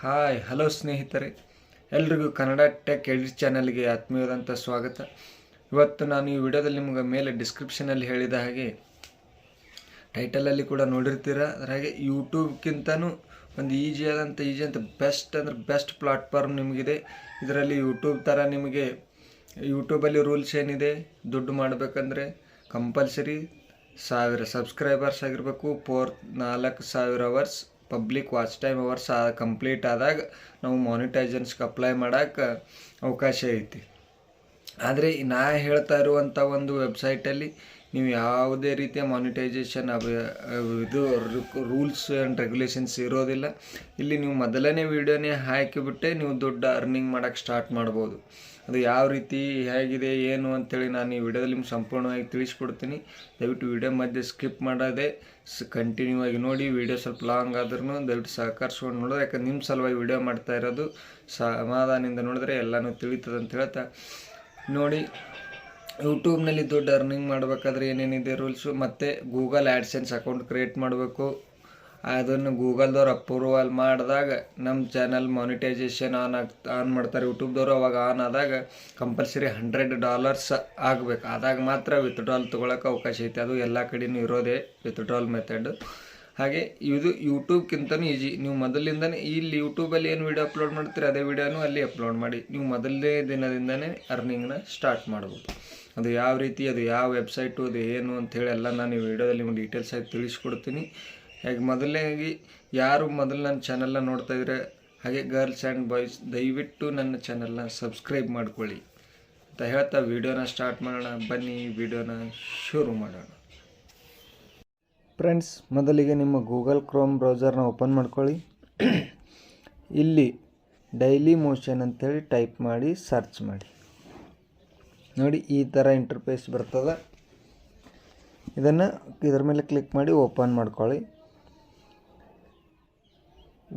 Hi hello ಸ್ನೇಹಿತರೆ, ಎಲ್ರಿಗೂ Kannada tech edit ಚಾನಲ್ಗೆ ಆತ್ಮೀಯವಾದಂಥ ಸ್ವಾಗತ. ಇವತ್ತು ನಾನು ಈ ವಿಡಿಯೋದಲ್ಲಿ ನಿಮಗೆ ಮೇಲೆ ಡಿಸ್ಕ್ರಿಪ್ಷನಲ್ಲಿ ಹೇಳಿದ ಹಾಗೆ ಟೈಟಲಲ್ಲಿ ಕೂಡ ನೋಡಿರ್ತೀರ. ಅದರ ಹಾಗೆ ಯೂಟ್ಯೂಬ್ಗಿಂತನೂ ಒಂದು ಈಜಿ ಅಂತ ಬೆಸ್ಟ್ ಪ್ಲಾಟ್ಫಾರ್ಮ್ ನಿಮಗಿದೆ. ಇದರಲ್ಲಿ ಯೂಟ್ಯೂಬ್ ಥರ ನಿಮಗೆ ಯೂಟ್ಯೂಬಲ್ಲಿ ರೂಲ್ಸ್ ಏನಿದೆ, ದುಡ್ಡು ಮಾಡಬೇಕಂದ್ರೆ ಕಂಪಲ್ಸರಿ 1000 ಸಬ್ಸ್ಕ್ರೈಬರ್ಸ್ ಆಗಿರಬೇಕು, 4,000 hours public watch time hours complete ಆದಾಗ ನಾವು ಮಾನಿಟೈಸೇಷನ್ಸ್ಗೆ ಅಪ್ಲೈ ಮಾಡೋಕ್ಕೆ ಅವಕಾಶ ಐತಿ. ಆದರೆ ನಾ ಹೇಳ್ತಾ ಇರುವಂಥ ಒಂದು ವೆಬ್ಸೈಟಲ್ಲಿ ನೀವು ಯಾವುದೇ ರೀತಿಯ ಮಾನಿಟೈಸೇಷನ್ ಇದು ರೂಲ್ಸ್ ಆ್ಯಂಡ್ ರೆಗ್ಯುಲೇಷನ್ಸ್ ಇರೋದಿಲ್ಲ. ಇಲ್ಲಿ ನೀವು ಮೊದಲನೇ ವೀಡಿಯೋನೇ ಹಾಕಿಬಿಟ್ಟೆ ನೀವು ದುಡ್ಡು ಅರ್ನಿಂಗ್ ಮಾಡೋಕ್ಕೆ ಸ್ಟಾರ್ಟ್ ಮಾಡ್ಬೋದು. ಅದು ಯಾವ ರೀತಿ ಹೇಗಿದೆ ಏನು ಅಂಥೇಳಿ ನಾನು ಈ ವಿಡಿಯೋದಲ್ಲಿ ನಿಮ್ಗೆ ಸಂಪೂರ್ಣವಾಗಿ ತಿಳಿಸ್ಕೊಡ್ತೀನಿ. ದಯವಿಟ್ಟು ವಿಡಿಯೋ ಮಧ್ಯೆ ಸ್ಕಿಪ್ ಮಾಡೋದೇ ಕಂಟಿನ್ಯೂ ಆಗಿ ನೋಡಿ. ವಿಡಿಯೋ ಸ್ವಲ್ಪ ಲಾಂಗ್ ಆದ್ರೂ ದಯವಿಟ್ಟು ಸಹಕರಿಸ್ಕೊಂಡು ನೋಡಿದ್ರೆ, ಯಾಕಂದ್ರೆ ನಿಮ್ಮ ಸಲುವಾಗಿ ವಿಡಿಯೋ ಮಾಡ್ತಾ ಇರೋದು, ಸಮಾಧಾನದಿಂದ ನೋಡಿದ್ರೆ ಎಲ್ಲನೂ ತಿಳಿತದೆ ಅಂತ ಹೇಳ್ತಾ ನೋಡಿ. ಯೂಟ್ಯೂಬ್ನಲ್ಲಿ ದುಡ್ಡು ಅರ್ನಿಂಗ್ ಮಾಡಬೇಕಾದ್ರೆ ಏನೇನಿದೆ ರೂಲ್ಸು, ಮತ್ತು ಗೂಗಲ್ ಆ್ಯಡ್ಸೆನ್ಸ್ ಅಕೌಂಟ್ ಕ್ರಿಯೇಟ್ ಮಾಡಬೇಕು. ಅದನ್ನು ಗೂಗಲ್ದವ್ರು ಅಪ್ರೂವಲ್ ಮಾಡಿದಾಗ ನಮ್ಮ ಚಾನಲ್ ಮಾನಿಟೈಸೇಷನ್ ಆನ್ ಮಾಡ್ತಾರೆ ಯೂಟ್ಯೂಬ್ದವರು. ಅವಾಗ ಆನ್ ಆದಾಗ ಕಂಪಲ್ಸರಿ $100 ಆಗಬೇಕು. ಆದಾಗ ಮಾತ್ರ ವಿತ್ಡ್ರಾಲ್ ತೊಗೊಳಕ್ಕೆ ಅವಕಾಶ ಐತೆ. ಅದು ಎಲ್ಲ ಕಡೆಯೂ ಇರೋದೇ ವಿತ್ಡ್ರಾಲ್ ಮೆಥಡ್. ಹಾಗೆ ಇದು ಯೂಟ್ಯೂಬ್ಗಿಂತನೂ ಈಜಿ. ನೀವು ಮೊದಲಿಂದನೇ ಇಲ್ಲಿ ಯೂಟ್ಯೂಬಲ್ಲಿ ಏನು ವೀಡಿಯೋ ಅಪ್ಲೋಡ್ ಮಾಡ್ತೀರಿ ಅದೇ ವೀಡಿಯೋನೂ ಅಲ್ಲಿ ಅಪ್ಲೋಡ್ ಮಾಡಿ ನೀವು ಮೊದಲನೇ ದಿನದಿಂದನೇ ಅರ್ನಿಂಗ್ನ ಸ್ಟಾರ್ಟ್ ಮಾಡ್ಬೋದು. ಅದು ಯಾವ ರೀತಿ, ಅದು ಯಾವ ವೆಬ್ಸೈಟು, ಅದು ಏನು ಅಂಥೇಳಿ ಎಲ್ಲ ನಾನು ಈ ವಿಡಿಯೋದಲ್ಲಿ ನಿಮಗೆ ಡೀಟೇಲ್ಸ್ ಆಗಿ ತಿಳಿಸ್ಕೊಡ್ತೀನಿ. ಹಾಗೆ ಮೊದಲನೇದಾಗಿ ಯಾರು ಮೊದಲು ನನ್ನ ಚಾನಲ್ನ ನೋಡ್ತಾ ಇದ್ರೆ, ಹಾಗೆ ಗರ್ಲ್ಸ್ ಆ್ಯಂಡ್ ಬಾಯ್ಸ್ ದಯವಿಟ್ಟು ನನ್ನ ಚಾನಲ್ನ ಸಬ್ಸ್ಕ್ರೈಬ್ ಮಾಡ್ಕೊಳ್ಳಿ ಅಂತ ಹೇಳ್ತಾ ವಿಡಿಯೋನ ಸ್ಟಾರ್ಟ್ ಮಾಡೋಣ. ಬನ್ನಿ ವಿಡಿಯೋನ ಶುರು ಮಾಡೋಣ. ಫ್ರೆಂಡ್ಸ್, ಮೊದಲಿಗೆ ನಿಮ್ಮ ಗೂಗಲ್ ಕ್ರೋಮ್ ಬ್ರೌಸರ್ನ ಓಪನ್ ಮಾಡ್ಕೊಳ್ಳಿ. ಇಲ್ಲಿ ಡೈಲಿ ಮೋಷನ್ ಅಂತೇಳಿ ಟೈಪ್ ಮಾಡಿ ಸರ್ಚ್ ಮಾಡಿ. ನೋಡಿ, ಈ ಥರ ಇಂಟರ್ಫೇಸ್ ಬರ್ತದೆ. ಇದರ ಮೇಲೆ ಕ್ಲಿಕ್ ಮಾಡಿ ಓಪನ್ ಮಾಡ್ಕೊಳ್ಳಿ.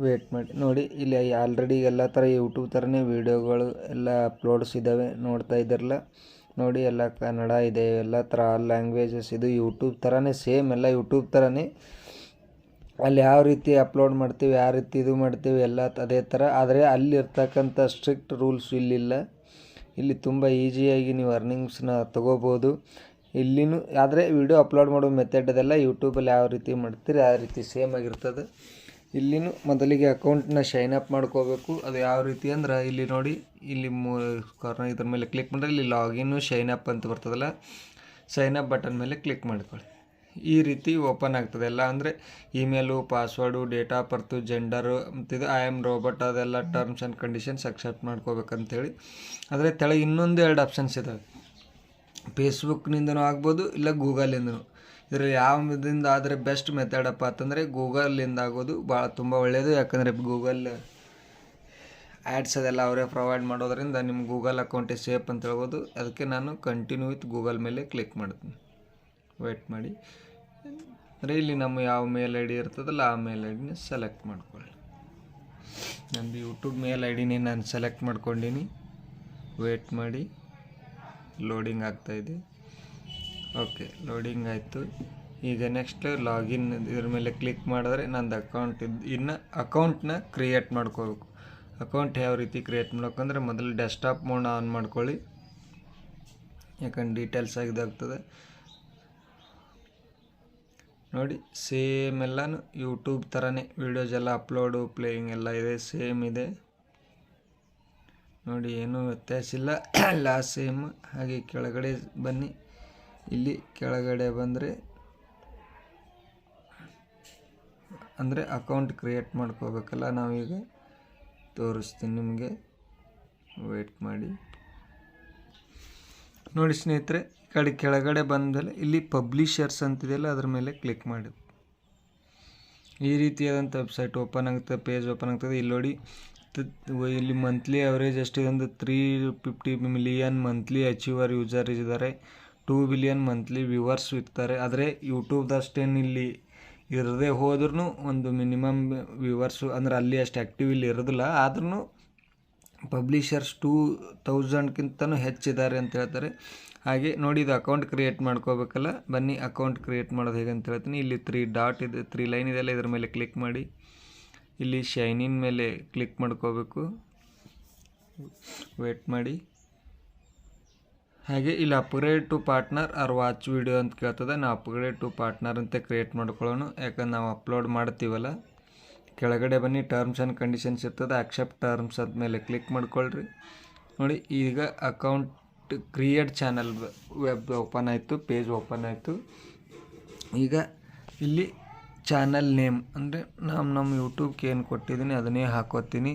ವೇಟ್ ಮಾಡಿ. ನೋಡಿ, ಇಲ್ಲಿ ಆಲ್ರೆಡಿ ಎಲ್ಲ ಥರ ಯೂಟ್ಯೂಬ್ ಥರನೇ ವೀಡಿಯೋಗಳು ಎಲ್ಲ ಅಪ್ಲೋಡ್ಸ್ ಇದ್ದಾವೆ, ನೋಡ್ತಾ ಇದ್ದಾರಲ್ಲ. ನೋಡಿ, ಎಲ್ಲ ಕನ್ನಡ ಇದೆ, ಎಲ್ಲ ಥರ ಆಲ್ ಲ್ಯಾಂಗ್ವೇಜಸ್. ಇದು ಯೂಟ್ಯೂಬ್ ಥರನೇ, ಸೇಮ್ ಎಲ್ಲ ಯೂಟ್ಯೂಬ್ ಥರನೇ. ಅಲ್ಲಿ ಯಾವ ರೀತಿ ಅಪ್ಲೋಡ್ ಮಾಡ್ತೀವಿ, ಯಾವ ರೀತಿ ಇದು ಮಾಡ್ತೀವಿ ಎಲ್ಲ ಅದೇ ಥರ. ಆದರೆ ಅಲ್ಲಿರ್ತಕ್ಕಂಥ ಸ್ಟ್ರಿಕ್ಟ್ ರೂಲ್ಸ್ ಇಲ್ಲಿಲ್ಲ. ಇಲ್ಲಿ ತುಂಬ ಈಸಿಯಾಗಿ ನೀವು ಅರ್ನಿಂಗ್ಸ್ನ ತೊಗೋಬೋದು ಇಲ್ಲಿನೂ. ಆದರೆ ವಿಡಿಯೋ ಅಪ್ಲೋಡ್ ಮಾಡೋ ಮೆಥಡ್ ಅದೆಲ್ಲ ಯೂಟ್ಯೂಬಲ್ಲಿ ಯಾವ ರೀತಿ ಮಾಡ್ತೀರಿ ಆ ರೀತಿ ಸೇಮ್ ಆಗಿರ್ತದೆ. ಇಲ್ಲಿನೂ ಮೊದಲಿಗೆ ಅಕೌಂಟ್ನ ಶೈನ್ ಅಪ್ ಮಾಡ್ಕೋಬೇಕು. ಅದು ಯಾವ ರೀತಿ ಅಂದ್ರೆ, ಇಲ್ಲಿ ನೋಡಿ, ಇಲ್ಲಿ ಕಾರ್ನರ್ ಇದ್ರ ಮೇಲೆ ಕ್ಲಿಕ್ ಮಾಡಿದ್ರೆ ಇಲ್ಲಿ ಲಾಗಿನ್ನು ಶೈನ್ ಅಪ್ ಅಂತ ಬರ್ತದಲ್ಲ, ಶೈನ್ ಅಪ್ ಬಟನ್ ಮೇಲೆ ಕ್ಲಿಕ್ ಮಾಡ್ಕೊಳ್ಳಿ. ಈ ರೀತಿ ಓಪನ್ ಆಗ್ತದೆ ಎಲ್ಲ. ಅಂದರೆ email, password, date of birth, gender ಮತ್ತಿದು ಐ ಆಮ್ ರೋಬೋಟ್, ಅದೆಲ್ಲ ಟರ್ಮ್ಸ್ ಆ್ಯಂಡ್ ಕಂಡೀಷನ್ಸ್ ಅಕ್ಸೆಪ್ಟ್ ಮಾಡ್ಕೋಬೇಕಂತೇಳಿ. ಆದರೆ ತೆಳಗೆ ಇನ್ನೊಂದು 2 ಆಪ್ಷನ್ಸ್ ಇದ್ದಾವೆ. ಫೇಸ್ಬುಕ್ನಿಂದನೂ ಆಗ್ಬೋದು, ಇಲ್ಲ ಗೂಗಲಿಂದನೂ. ಇದರಲ್ಲಿ ಯಾವ ಇದರಿಂದ ಆದರೆ ಬೆಸ್ಟ್ ಮೆಥಡಪ್ಪ ಅಂತಂದರೆ ಗೂಗಲಿಂದ ಆಗೋದು ಭಾಳ ತುಂಬ ಒಳ್ಳೆಯದು. ಯಾಕಂದರೆ ಗೂಗಲ್ ಆ್ಯಡ್ಸ್ ಅದೆಲ್ಲ ಅವರೇ ಪ್ರೊವೈಡ್ ಮಾಡೋದ್ರಿಂದ ನಿಮ್ಮ ಗೂಗಲ್ ಅಕೌಂಟೇ ಸೇಫ್ ಅಂತ ಹೇಳ್ಬೋದು. ಅದಕ್ಕೆ ನಾನು ಕಂಟಿನ್ಯೂ ವಿತ್ ಗೂಗಲ್ ಮೇಲೆ ಕ್ಲಿಕ್ ಮಾಡ್ತೀನಿ. ವೇಟ್ ಮಾಡಿ. ಅಂದರೆ ಇಲ್ಲಿ ನಮ್ಮ ಯಾವ ಮೇಲ್ ಐ ಡಿ ಇರ್ತದಲ್ಲ ಆ ಮೇಲ್ ಐ ಡಿನ ಸೆಲೆಕ್ಟ್ ಮಾಡ್ಕೊಳ್ಳಿ. ನಂದು ಯೂಟ್ಯೂಬ್ ಮೇಲ್ ಐ ಡಿನೇ ನಾನು ಸೆಲೆಕ್ಟ್ ಮಾಡ್ಕೊಂಡೀನಿ. ವೇಟ್ ಮಾಡಿ, ಲೋಡಿಂಗ್ ಆಗ್ತಾಯಿದೆ. ಓಕೆ, ಲೋಡಿಂಗ್ ಆಯಿತು. ಈಗ ನೆಕ್ಸ್ಟ್ ಲಾಗಿನ್ ಇದ್ರ ಮೇಲೆ ಕ್ಲಿಕ್ ಮಾಡಿದ್ರೆ ನಂದು ಅಕೌಂಟ್ ಇನ್ನು ಅಕೌಂಟ್ನ ಕ್ರಿಯೇಟ್ ಮಾಡ್ಕೋಬೇಕು. ಅಕೌಂಟ್ ಯಾವ ರೀತಿ ಕ್ರಿಯೇಟ್ ಮಾಡ್ಬೇಕಂದ್ರೆ, ಮೊದಲು ಡೆಸ್ಕ್ಟಾಪ್ ಮೋಡ್ನ ಆನ್ ಮಾಡ್ಕೊಳ್ಳಿ. ಯಾಕಂದ್ರೆ ಡೀಟೇಲ್ಸ್ ಆಗಿದಾಗ್ತದೆ. ನೋಡಿ, ಸೇಮ್ ಎಲ್ಲನೂ ಯೂಟ್ಯೂಬ್ ಥರನೇ ವೀಡಿಯೋಸ್ ಎಲ್ಲ ಅಪ್ಲೋಡು, ಪ್ಲೇಯಿಂಗ್ ಎಲ್ಲ ಇದೆ, ಸೇಮ್ ಇದೆ. ನೋಡಿ, ಏನೂ ವ್ಯತ್ಯಾಸ ಇಲ್ಲ, ಎಲ್ಲ ಸೇಮ್. ಹಾಗೆ ಕೆಳಗಡೆ ಬನ್ನಿ. ಇಲ್ಲಿ ಕೆಳಗಡೆ ಬಂದರೆ ಅಂದರೆ ಅಕೌಂಟ್ ಕ್ರಿಯೇಟ್ ಮಾಡ್ಕೋಬೇಕಲ್ಲ, ನಾವೀಗ ತೋರಿಸ್ತೀನಿ ನಿಮಗೆ. ವೇಟ್ ಮಾಡಿ. ನೋಡಿ ಸ್ನೇಹಿತರೆ, ಕೆಳಗಡೆ ಬಂದಮೇಲೆ ಇಲ್ಲಿ ಪಬ್ಲಿಷರ್ಸ್ ಅಂತಿದೆಯಲ್ಲ ಅದ್ರ ಮೇಲೆ ಕ್ಲಿಕ್ ಮಾಡಿ. ಈ ರೀತಿಯಾದಂಥ ವೆಬ್ಸೈಟ್ ಓಪನ್ ಆಗುತ್ತೆ, ಪೇಜ್ ಓಪನ್ ಆಗ್ತದೆ. ಇಲ್ಲಿ ನೋಡಿ, ಇಲ್ಲಿ ಮಂತ್ಲಿ ಅವರೇಜ್ ಎಷ್ಟಿದೆ ಅಂದರೆ 350 ಮಿಲಿಯನ್ ಮಂತ್ಲಿ ಅಚೀವರ್ ಯೂಸರ್ ಇದ್ದಾರೆ, 2 ಬಿಲಿಯನ್ ಮಂತ್ಲಿ ವ್ಯೂವರ್ಸ್ ಇರ್ತಾರೆ. ಆದರೆ ಯೂಟ್ಯೂಬ್ದಷ್ಟೇನು ಇಲ್ಲಿ ಇರದೇ ಹೋದ್ರೂ ಒಂದು ಮಿನಿಮಮ್ ವ್ಯೂವರ್ಸು ಅಂದರೆ ಅಲ್ಲಿ ಅಷ್ಟು ಆ್ಯಕ್ಟಿವ್ ಇಲ್ಲಿ ಇರೋದಿಲ್ಲ. ಆದ್ರೂ ಪಬ್ಲಿಷರ್ಸ್ 2000ಕ್ಕಿಂತನೂ ಹೆಚ್ಚಿದ್ದಾರೆ ಅಂತ ಹೇಳ್ತಾರೆ. ಹಾಗೆ ನೋಡಿ, ಇದು ಅಕೌಂಟ್ ಕ್ರಿಯೇಟ್ ಮಾಡ್ಕೋಬೇಕಲ್ಲ. ಬನ್ನಿ ಅಕೌಂಟ್ ಕ್ರಿಯೇಟ್ ಮಾಡೋದು ಹೇಗೆ ಅಂತ ಹೇಳ್ತೀನಿ. ಇಲ್ಲಿ 3 ಡಾಟ್ ಇದೆ, 3 ಲೈನ್ ಇದೆಯಲ್ಲ, ಇದ್ರ ಮೇಲೆ ಕ್ಲಿಕ್ ಮಾಡಿ. ಇಲ್ಲಿ ಶೈನಿನ್ ಮೇಲೆ ಕ್ಲಿಕ್ ಮಾಡ್ಕೋಬೇಕು. ವೇಟ್ ಮಾಡಿ. ಹಾಗೆ ಇಲ್ಲಿ upgrade to partner or watch video ಅಂತ ಕೇಳ್ತದೆ. ನಾವು ಅಪ್ಗ್ರೇಡ್ ಟು ಪಾರ್ಟ್ನರ್ ಅಂತ ಕ್ರಿಯೇಟ್ ಮಾಡ್ಕೊಳ್ಳೋಣ, ಯಾಕಂದ್ರೆ ನಾವು ಅಪ್ಲೋಡ್ ಮಾಡ್ತೀವಲ್ಲ. ಕೆಳಗಡೆ ಬನ್ನಿ, ಟರ್ಮ್ಸ್ ಆ್ಯಂಡ್ ಕಂಡೀಷನ್ಸ್ ಇರ್ತದೆ, ಅಕ್ಸೆಪ್ಟ್ ಟರ್ಮ್ಸ್ ಅಂತ ಮೇಲೆ ಕ್ಲಿಕ್ ಮಾಡ್ಕೊಳ್ರಿ. ನೋಡಿ, ಈಗ account create channel web open ಆಯಿತು, ಪೇಜ್ ಓಪನ್ ಆಯಿತು. ಈಗ ಇಲ್ಲಿ ಚಾನಲ್ ನೇಮ್ ಅಂದರೆ ನಮ್ಮ ಯೂಟ್ಯೂಬ್ಗೆ ಏನು ಕೊಟ್ಟಿದ್ದೀನಿ ಅದನ್ನೇ ಹಾಕೋತೀನಿ.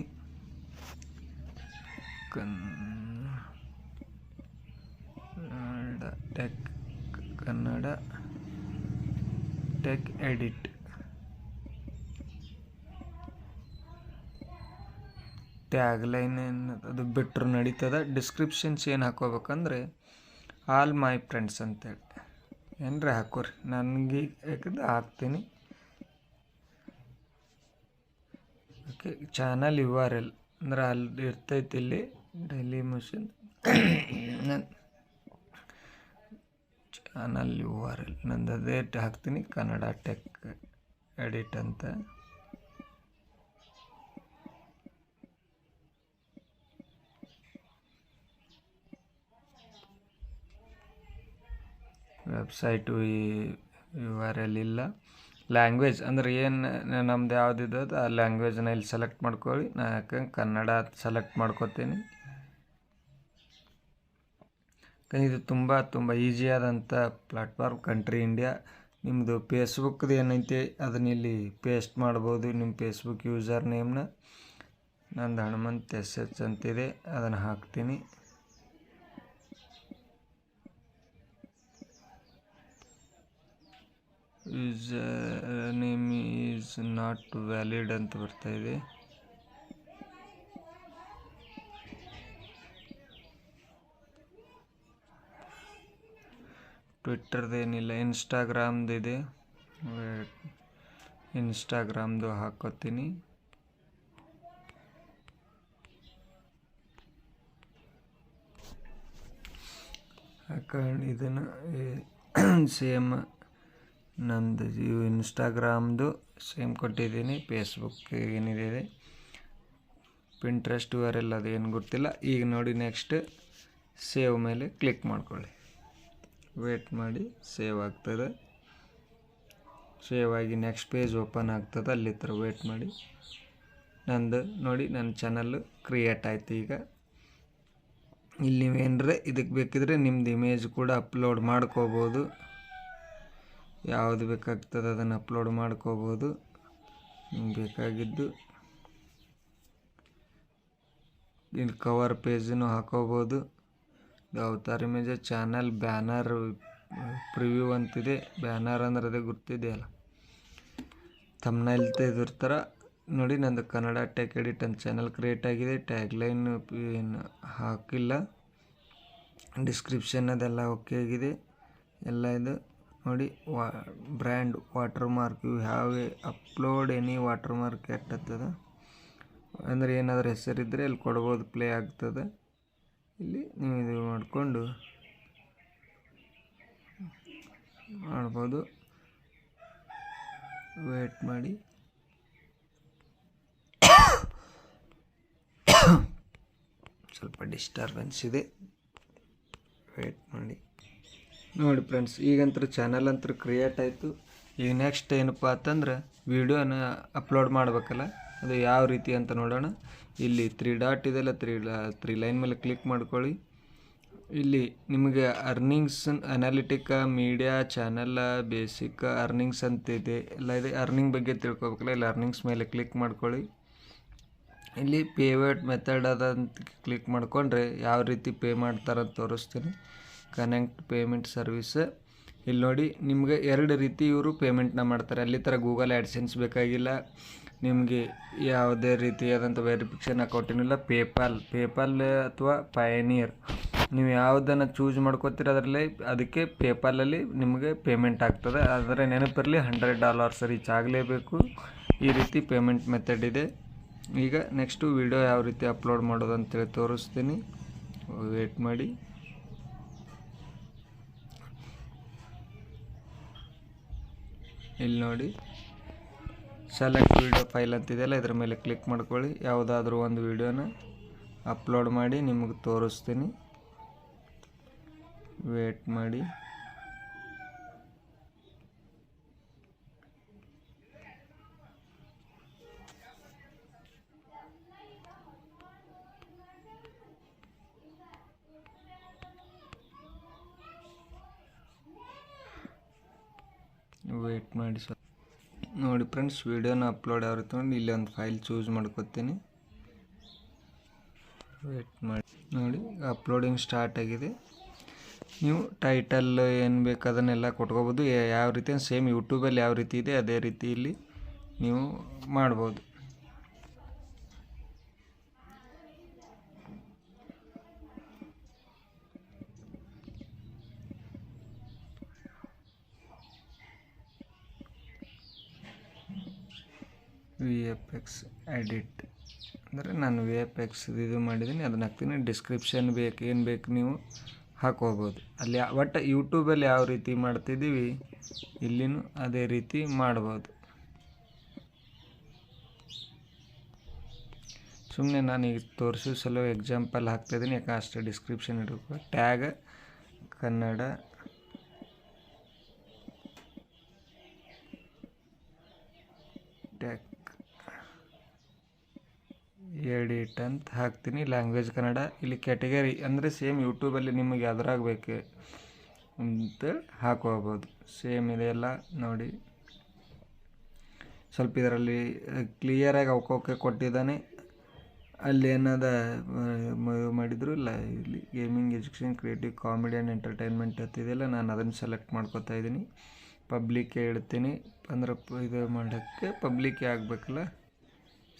Kannada tech edit. ಟ್ಯಾಗ್ಲೈನ್ ಅದು ಬಿಟ್ಟರು ನಡೀತದೆ. ಡಿಸ್ಕ್ರಿಪ್ಷನ್ಸ್ ಏನು ಹಾಕೋಬೇಕಂದ್ರೆ ಆಲ್ ಮೈ ಫ್ರೆಂಡ್ಸ್ ಅಂತೇಳಿ ಏನರ ಹಾಕೋರಿ. ನನಗೆ ಯಾಕಂದ್ರೆ ಹಾಕ್ತೀನಿ. ಓಕೆ, ಚಾನಲ್ URL ಅಂದ್ರೆ ಅಲ್ಲಿ ಇರ್ತೈತಿ, ಇಲ್ಲಿ ಡೈಲಿ ಮೋಷನ್ ಚಾನಲ್ URL ನಂದು ಅದೇ ಹಾಕ್ತೀನಿ, ಕನ್ನಡ ಟೆಕ್ ಎಡಿಟ್ ಅಂತ. ವೆಬ್ಸೈಟು URL ಇಲ್ಲ. ಲ್ಯಾಂಗ್ವೇಜ್ ಅಂದರೆ ಏನು ನಮ್ದು ಯಾವುದಿದೆ ಆ ಲ್ಯಾಂಗ್ವೇಜನ್ನ ಇಲ್ಲಿ ಸೆಲೆಕ್ಟ್ ಮಾಡ್ಕೊಳ್ಳಿ. ನಾ ಯಾಕಂದ್ರೆ ಕನ್ನಡ ಸೆಲೆಕ್ಟ್ ಮಾಡ್ಕೋತೀನಿ. ಇದು ತುಂಬ ಈಸಿಯಾದಂಥ ಪ್ಲಾಟ್ಫಾರ್ಮ್. Country India. ನಿಮ್ಮದು ಫೇಸ್ಬುಕ್ದು ಏನೈತಿ ಅದನ್ನ ಇಲ್ಲಿ ಪೇಸ್ಟ್ ಮಾಡ್ಬೋದು, ನಿಮ್ಮ ಫೇಸ್ಬುಕ್ ಯೂಸರ್ ನೇಮ್ನ. ನಂದು ಹನುಮಂತ್ SH ಅಂತಿದೆ, ಅದನ್ನು ಹಾಕ್ತೀನಿ. User name is not valid ಅಂತ ಬರ್ತಾಯಿದೆ. ಟ್ವಿಟ್ಟರ್ದೇನಿಲ್ಲ, ಇನ್ಸ್ಟಾಗ್ರಾಮ್ದಿದೆ. ಇನ್ಸ್ಟಾಗ್ರಾಮ್ದು ಹಾಕೋತೀನಿ. ಹಾಕೊಂಡು ಇದನ್ನು ಸೇಮ್ ನಂದು ಇನ್ಸ್ಟಾಗ್ರಾಮ್ದು ಸೇಮ್ ಕೊಟ್ಟಿದ್ದೀನಿ. ಫೇಸ್ಬುಕ್ ಏನಿದೆ, ಪಿಂಟ್ರೆಸ್ಟ್ URL ಅದೇನು ಗೊತ್ತಿಲ್ಲ. ಈಗ ನೋಡಿ, ನೆಕ್ಸ್ಟ್ ಸೇವ್ ಮೇಲೆ ಕ್ಲಿಕ್ ಮಾಡ್ಕೊಳ್ಳಿ. ವೇಟ್ ಮಾಡಿ, ಸೇವ್ ಆಗ್ತದೆ. ಸೇವ್ ಆಗಿ ನೆಕ್ಸ್ಟ್ ಪೇಜ್ ಓಪನ್ ಆಗ್ತದೆ, ಅಲ್ಲಿ ಥರ ವೇಟ್ ಮಾಡಿ. ನಂದು ನೋಡಿ, ನನ್ನ ಚಾನಲ್ಲು ಕ್ರಿಯೇಟ್ ಆಯಿತು. ಈಗ ಇಲ್ಲಿ ನೀವೇನರೆ ಇದಕ್ಕೆ ಬೇಕಿದ್ರೆ ನಿಮ್ಮದು ಇಮೇಜ್ ಕೂಡ ಅಪ್ಲೋಡ್ ಮಾಡ್ಕೋಬೋದು. ಯಾವುದು ಬೇಕಾಗ್ತದೆ ಅದನ್ನು ಅಪ್ಲೋಡ್ ಮಾಡ್ಕೋಬೋದು. ನಿಮ್ಗೆ ಬೇಕಾಗಿದ್ದು ಇಲ್ಲಿ ಕವರ್ ಪೇಜನ್ನು ಹಾಕೋಬೋದು. Avatar image, channel banner preview ಅಂತಿದೆ. ಬ್ಯಾನರ್ ಅಂದ್ರೆ ಅದೇ ಗೊತ್ತಿದೆಯಲ್ಲ, ಥಂಬ್ನೈಲ್ ತೆಗೆದಿರ್ತಾರೆ ನೋಡಿ. ನಂದು ಕನ್ನಡ ಟೆಕ್ ಎಡಿಟ್ ಅಂತ ಚಾನಲ್ ಕ್ರಿಯೇಟ್ ಆಗಿದೆ. ಟ್ಯಾಗ್ಲೈನ್ ಏನು ಹಾಕಿಲ್ಲ. ಡಿಸ್ಕ್ರಿಪ್ಷನ್ ಅದೆಲ್ಲ ಓಕೆ ಆಗಿದೆ ಎಲ್ಲ. ಇದು ನೋಡಿ, brand watermark. You have upload any watermark ಕೆಟ್ಟತ್ತದ ಅಂದರೆ ಏನಾದರೂ ಹೆಸರಿದ್ದರೆ ಇಲ್ಲಿ ಕೊಡ್ಬೋದು, ಪ್ಲೇ ಆಗ್ತದೆ. ಇಲ್ಲಿ ನೀವು ಇದು ಮಾಡಿಕೊಂಡು ಮಾಡ್ಬೋದು. ವೇಟ್ ಮಾಡಿ. ಸ್ವಲ್ಪ ಡಿಸ್ಟರ್ಬೆನ್ಸ್ ಇದೆ, ವೇಟ್ ಮಾಡಿ. ನೋಡಿ ಫ್ರೆಂಡ್ಸ್, ಈಗಂತೂ ಚಾನಲ್ ಅಂತೂ ಕ್ರಿಯೇಟ್ ಆಯಿತು. ಈಗ ನೆಕ್ಸ್ಟ್ ಏನಪ್ಪ ಅಂತಂದ್ರೆ ವಿಡಿಯೋನ ಅಪ್ಲೋಡ್ ಮಾಡಬೇಕಲ್ಲ, ಅದು ಯಾವ ರೀತಿ ಅಂತ ನೋಡೋಣ. ಇಲ್ಲಿ 3 ಡಾಟ್ ಇದೆಲ್ಲ, 3 ಲೈನ್ ಮೇಲೆ ಕ್ಲಿಕ್ ಮಾಡ್ಕೊಳ್ಳಿ. ಇಲ್ಲಿ ನಿಮಗೆ earnings, Analytica, media, channel, basic, earnings ಅಂತಿದೆ ಎಲ್ಲ ಇದೆ. ಅರ್ನಿಂಗ್ ಬಗ್ಗೆ ತಿಳ್ಕೊಬೇಕಲ್ಲ, ಇಲ್ಲಿ ಅರ್ನಿಂಗ್ಸ್ ಮೇಲೆ ಕ್ಲಿಕ್ ಮಾಡ್ಕೊಳ್ಳಿ. ಇಲ್ಲಿ ಪೇಮೆಂಟ್ ಮೆಥಡ್ ಅದಂತ ಕ್ಲಿಕ್ ಮಾಡಿಕೊಂಡ್ರೆ ಯಾವ ರೀತಿ ಪೇ ಮಾಡ್ತಾರಂತ ತೋರಿಸ್ತೀನಿ. Connect payment service. ಇಲ್ಲಿ ನೋಡಿ, ನಿಮಗೆ 2 ರೀತಿ ಇವರು ಪೇಮೆಂಟ್ನ ಮಾಡ್ತಾರೆ. ಅಲ್ಲಿ ಥರ ಗೂಗಲ್ ಆ್ಯಡ್ಸೆನ್ಸ್ ಬೇಕಾಗಿಲ್ಲ. ನಿಮಗೆ ಯಾವುದೇ ರೀತಿಯಾದಂಥ ವೆರಿಫಿಕೇಷನ್ ಅಕೌಂಟಿನಿಲ್ಲ. ಪೇಪಾಲ್ ಅಥವಾ ಪಯನಿಯರ್, ನೀವು ಯಾವುದನ್ನು ಚೂಸ್ ಮಾಡ್ಕೋತೀರ ಅದರಲ್ಲಿ ಅದಕ್ಕೆ ಪೇಪಾಲಲ್ಲಿ ನಿಮಗೆ ಪೇಮೆಂಟ್ ಆಗ್ತದೆ. ಆದರೆ ನೆನಪಿರಲಿ, $100 ರೀಚ್ ಆಗಲೇಬೇಕು. ಈ ರೀತಿ ಪೇಮೆಂಟ್ ಮೆಥಡ್ ಇದೆ. ಈಗ ನೆಕ್ಸ್ಟು ವಿಡಿಯೋ ಯಾವ ರೀತಿ ಅಪ್ಲೋಡ್ ಮಾಡೋದು ಅಂತೇಳಿ ತೋರಿಸ್ತೀನಿ. ವೇಟ್ ಮಾಡಿ. ಇಲ್ಲಿ ನೋಡಿ, ಸೆಲೆಕ್ಟ್ ವಿಡಿಯೋ ಫೈಲ್ ಅಂತಿದೆಯಲ್ಲ ಇದ್ರ ಮೇಲೆ ಕ್ಲಿಕ್ ಮಾಡ್ಕೊಳ್ಳಿ. ಯಾವುದಾದ್ರೂ ಒಂದು ವಿಡಿಯೋನ ಅಪ್ಲೋಡ್ ಮಾಡಿ ನಿಮಗೆ ತೋರಿಸ್ತೀನಿ. ವೇಟ್ ಮಾಡಿ. ನೋಡಿ ಫ್ರೆಂಡ್ಸ್, ವಿಡಿಯೋನ ಅಪ್ಲೋಡ್ ಯಾವ ರೀತಿ ಇಲ್ಲಿ ಒಂದು ಫೈಲ್ ಚೂಸ್ ಮಾಡ್ಕೊತೀನಿ. ವೇಟ್ ಮಾಡಿ. ನೋಡಿ ಅಪ್ಲೋಡಿಂಗ್ ಸ್ಟಾರ್ಟ್ ಆಗಿದೆ. ನೀವು ಟೈಟಲ್ ಏನು ಬೇಕು ಅದನ್ನೆಲ್ಲ ಕೊಟ್ಕೋಬೋದು. ಯಾವ ರೀತಿ ಸೇಮ್ ಯೂಟ್ಯೂಬಲ್ಲಿ ಯಾವ ರೀತಿ ಇದೆ ಅದೇ ರೀತಿ ಇಲ್ಲಿ ನೀವು ಮಾಡ್ಬೋದು. VFX ಎಡಿಟ್ ಅಂದರೆ ನಾನು VFX ಇದು ಮಾಡಿದ್ದೀನಿ, ಅದನ್ನ ಹಾಕ್ತೀನಿ. ಡಿಸ್ಕ್ರಿಪ್ಷನ್ ಏನು ಬೇಕು ನೀವು ಹಾಕೋಬೋದು. ಅಲ್ಲಿ ಒಟ್ಟು ಯೂಟ್ಯೂಬಲ್ಲಿ ಯಾವ ರೀತಿ ಮಾಡ್ತಿದ್ದೀವಿ ಇಲ್ಲಿನೂ ಅದೇ ರೀತಿ ಮಾಡ್ಬೋದು. ಸುಮ್ಮನೆ ನಾನು ಈಗ ತೋರಿಸೋ ಸಲ ಎಕ್ಸಾಂಪಲ್ ಹಾಕ್ತಾಯಿದ್ದೀನಿ, ಯಾಕೆ ಅಷ್ಟೇ ಡಿಸ್ಕ್ರಿಪ್ಷನ್ ಇಡಬೇಕು. ಟ್ಯಾಗ್ ಕನ್ನಡ ಟ್ಯಾಗ್ ಎಡಿಟ್ ಅಂತ ಹಾಕ್ತೀನಿ. ಲ್ಯಾಂಗ್ವೇಜ್ ಕನ್ನಡ. ಇಲ್ಲಿ ಕ್ಯಾಟಗರಿ ಅಂದರೆ ಸೇಮ್ ಯೂಟ್ಯೂಬಲ್ಲಿ ನಿಮಗೆ ಯಾವ್ದ್ರಾಗ ಬೇಕು ಅಂತೇಳಿ ಹಾಕೋಬೋದು. ಸೇಮ್ ಇದೆಲ್ಲ ನೋಡಿ. ಸ್ವಲ್ಪ ಇದರಲ್ಲಿ ಕ್ಲಿಯರಾಗಿ ಅವಕ್ಕೆ ಕೊಟ್ಟಿದ್ದಾನೆ. ಅಲ್ಲಿ ಏನದ ಮಾಡಿದ್ರು ಇಲ್ಲ, ಇಲ್ಲಿ gaming, education, creative, comedy and entertainment ಅಂತಿದೆಯಲ್ಲ, ನಾನು ಅದನ್ನು ಸೆಲೆಕ್ಟ್ ಮಾಡ್ಕೊತಾ ಇದ್ದೀನಿ. ಪಬ್ಲಿಕ್ ಇಡ್ತೀನಿ. ಅಂದ್ರೆ ಇದು ಮಾಡೋಕ್ಕೆ ಪಬ್ಲಿಕ್ ಆಗಬೇಕಲ್ಲ.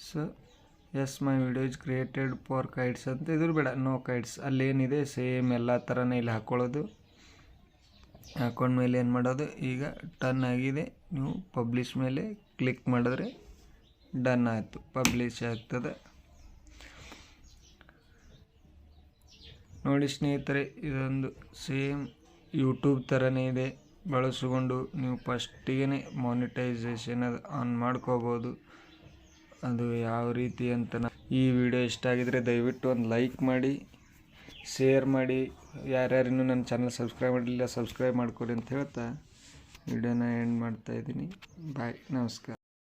So as my video is created for kids ಅಂತ ಇದ್ರ ಬೇಡ, ನೋ ಕೈಡ್ಸ್. ಅಲ್ಲೇನಿದೆ ಸೇಮ್ ಎಲ್ಲ ಥರನೇ ಇಲ್ಲಿ ಹಾಕ್ಕೊಳ್ಳೋದು. ಹಾಕೊಂಡ್ಮೇಲೆ ಏನು ಮಾಡೋದು, ಈಗ ಟನ್ ಆಗಿದೆ. ನೀವು ಪಬ್ಲಿಷ್ ಮೇಲೆ ಕ್ಲಿಕ್ ಮಾಡಿದ್ರೆ ಡನ್ ಆಯಿತು, ಪಬ್ಲಿಷ್ ಆಗ್ತದೆ. ನೋಡಿ ಸ್ನೇಹಿತರೆ, ಇದೊಂದು ಸೇಮ್ ಯೂಟ್ಯೂಬ್ ಥರನೇ ಇದೆ. ಬಳಸಿಕೊಂಡು ನೀವು ಫಸ್ಟಿಗೆ ಮಾನಿಟೈಸೇಷನ್ ಅದು ಆನ್ ಮಾಡ್ಕೋಬೋದು. ಅದು ಯಾವ ರೀತಿ ಅಂತ ಈ ವಿಡಿಯೋ ಇಷ್ಟ ಆಗಿದರೆ ದಯವಿಟ್ಟು ಒಂದು ಲೈಕ್ ಮಾಡಿ, ಶೇರ್ ಮಾಡಿ. ಯಾರ್ಯಾರಿನ್ನೂ ನನ್ನ ಚಾನಲ್ ಸಬ್ಸ್ಕ್ರೈಬ್ ಮಾಡಲಿಲ್ಲ ಸಬ್ಸ್ಕ್ರೈಬ್ ಮಾಡ್ಕೊಡಿ ಅಂತ ಹೇಳ್ತಾ ವಿಡಿಯೋನ ಎಂಡ್ ಮಾಡ್ತಾಯಿದ್ದೀನಿ. ಬಾಯ್, ನಮಸ್ಕಾರ.